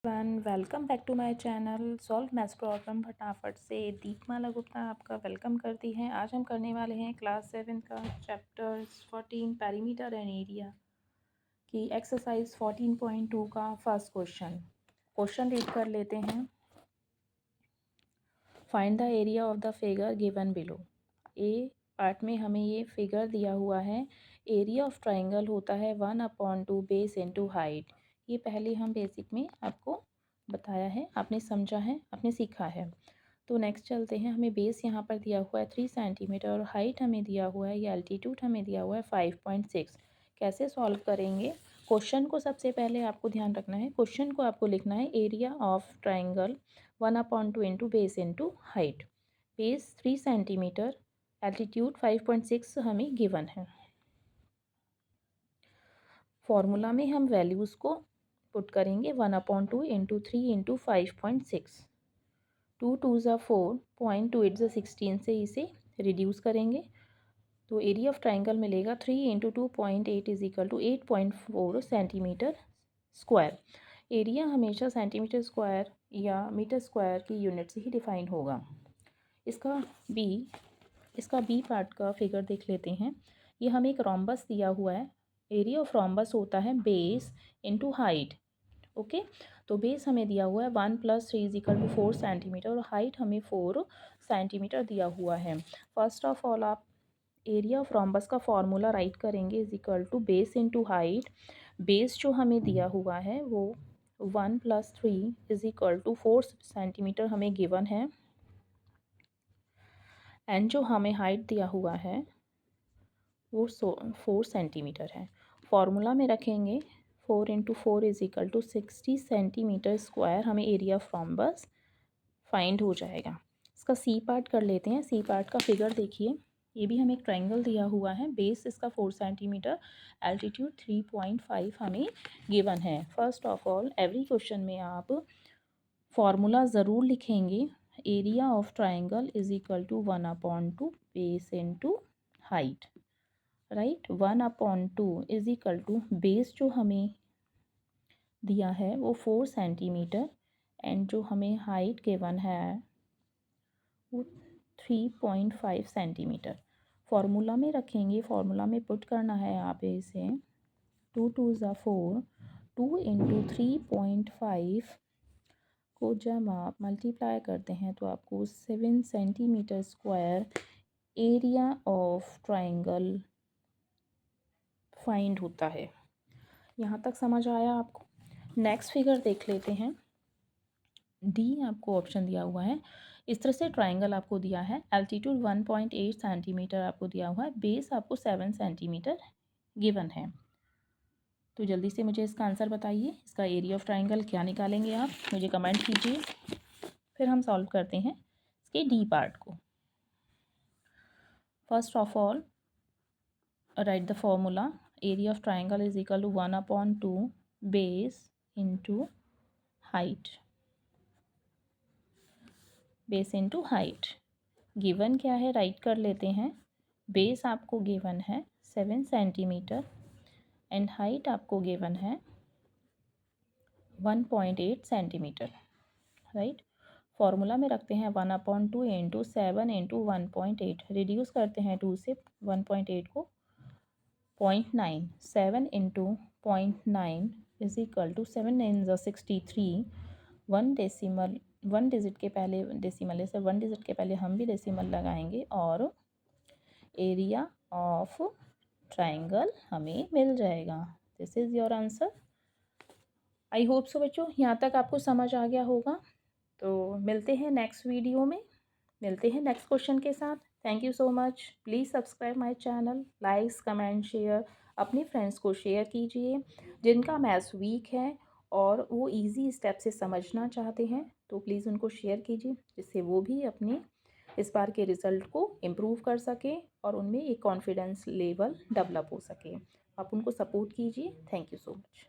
Welcome back to my channel solve maths problem फटाफट से। दीपमाला गुप्ता आपका वेलकम करती हैं। आज हम करने वाले हैं क्लास 7 का चैप्टर 14 पेरीमीटर एंड एरिया की एक्सरसाइज 14.2 का फर्स्ट क्वेश्चन रीड कर लेते हैं। Find the area of the figure given below. A part में हमें ये फिगर दिया हुआ है। एरिया ऑफ ट्राइंगल होता है 1/2 बेस इंटू हाइट। ये पहले हम बेसिक में आपको बताया है, आपने समझा है, आपने सीखा है। तो नेक्स्ट चलते हैं। हमें बेस यहाँ पर दिया हुआ है 3 सेंटीमीटर और हाइट हमें दिया हुआ है, या एल्टीट्यूड हमें दिया हुआ है 5.6। कैसे सॉल्व करेंगे? क्वेश्चन को सबसे पहले आपको ध्यान रखना है, क्वेश्चन को आपको लिखना है area of triangle 1/2 into base into height. Base 3 centimetre, altitude 5.6 हमें गिवन है। फॉर्मूला में हम वैल्यूज़ को पुट करेंगे 1/2 इंटू 3 इंटू 5.6। 2 2 ज़ा 4, 0.2 8 ज़ा 16 से इसे रिड्यूस करेंगे तो एरिया ऑफ ट्राइंगल मिलेगा 3 into 2.8 is equal to 8.4 centimetre square. Area हमेशा सेंटीमीटर स्क्वायर या मीटर स्क्वायर की यूनिट से ही डिफाइन होगा। इसका बी पार्ट का फिगर देख लेते हैं। ये हमें एक रोम्बस दिया हुआ है। एरिया ऑफ रोम्बस होता है बेस इंटू हाइट। ओके, तो बेस हमें दिया हुआ है 1 + 3 इज इक्वल टू 4 सेंटीमीटर और हाइट हमें 4 सेंटीमीटर दिया हुआ है। फर्स्ट ऑफ ऑल आप एरिया ऑफ रोम्बस का फॉर्मूला राइट करेंगे is equal to base into height. Base जो हमें दिया हुआ है वो 1 + 3 इज इक्वल टू 4 सेंटीमीटर हमें गिवन है, एंड जो हमें हाइट दिया हुआ है वो 4 सेंटीमीटर है। फॉर्मूला में रखेंगे 4 into 4 is equal to 60 centimetre square, हमें एरिया ऑफ रोम्बस फाइंड हो जाएगा। इसका सी पार्ट कर लेते हैं। सी पार्ट का फिगर देखिए, ये भी हमें एक ट्रायंगल दिया हुआ है। बेस इसका 4 सेंटीमीटर, एल्टीट्यूड 3.5 हमें गिवन है। First of all every question में आप फॉर्मूला ज़रूर लिखेंगे। Area of triangle is equal to 1/2 base into height, right. 1/2 is equal to base जो हमें दिया है वो 4 सेंटीमीटर एंड जो हमें हाइट गिवन है वो 3.5 सेंटीमीटर। फॉर्मूला में रखेंगे, फॉर्मूला में पुट करना है आप इसे 2 2 ज़ा 4, 2 इंटू 3.5 को जब आप मल्टीप्लाई करते हैं तो आपको 7 centimetre square area of triangle find होता है। यहाँ तक समझ आया आपको? नेक्स्ट फिगर देख लेते हैं। डी आपको ऑप्शन दिया हुआ है। इस तरह से ट्राइंगल आपको दिया है। एल्टीट्यूड 1.8 सेंटीमीटर आपको दिया हुआ है, बेस आपको 7 सेंटीमीटर गिवन है। तो जल्दी से मुझे इसका आंसर बताइए। इसका एरिया ऑफ ट्राइंगल क्या निकालेंगे आप, मुझे कमेंट कीजिए, फिर हम सॉल्व करते हैं इसके डी पार्ट को। First of all write the formula. Area of triangle is equal to 1/2 base into height. Base into height given क्या है राइट कर लेते हैं। बेस आपको गिवन है 7 सेंटीमीटर एंड हाइट आपको गिवन है 1.8 सेंटीमीटर, राइट। फॉर्मूला में रखते हैं 1/2 इंटू 7 इंटू 1.8, रिड्यूस करते हैं 2 से 1.8 को 0.9, 7 इंटू 0.9 इज इक्वल टू 7 9 ज़ा 63। वन डिजिट के पहले डेसिमल है, 1 डिजिट के पहले हम भी डेसिमल लगाएंगे और एरिया ऑफ ट्राइंगल हमें मिल जाएगा। This is your answer. I hope so बच्चों, यहाँ तक आपको समझ आ गया होगा। तो मिलते हैं नेक्स्ट वीडियो में, मिलते हैं नेक्स्ट क्वेश्चन के साथ। Thank you so much. Please subscribe my channel, likes comment share, अपने फ्रेंड्स को शेयर कीजिए जिनका मैथ्स वीक है और वो इजी स्टेप से समझना चाहते हैं, तो प्लीज़ उनको शेयर कीजिए जिससे वो भी अपने इस बार के रिज़ल्ट को इम्प्रूव कर सकें और उनमें एक कॉन्फिडेंस लेवल डेवलप हो सके। आप उनको सपोर्ट कीजिए। Thank you so much.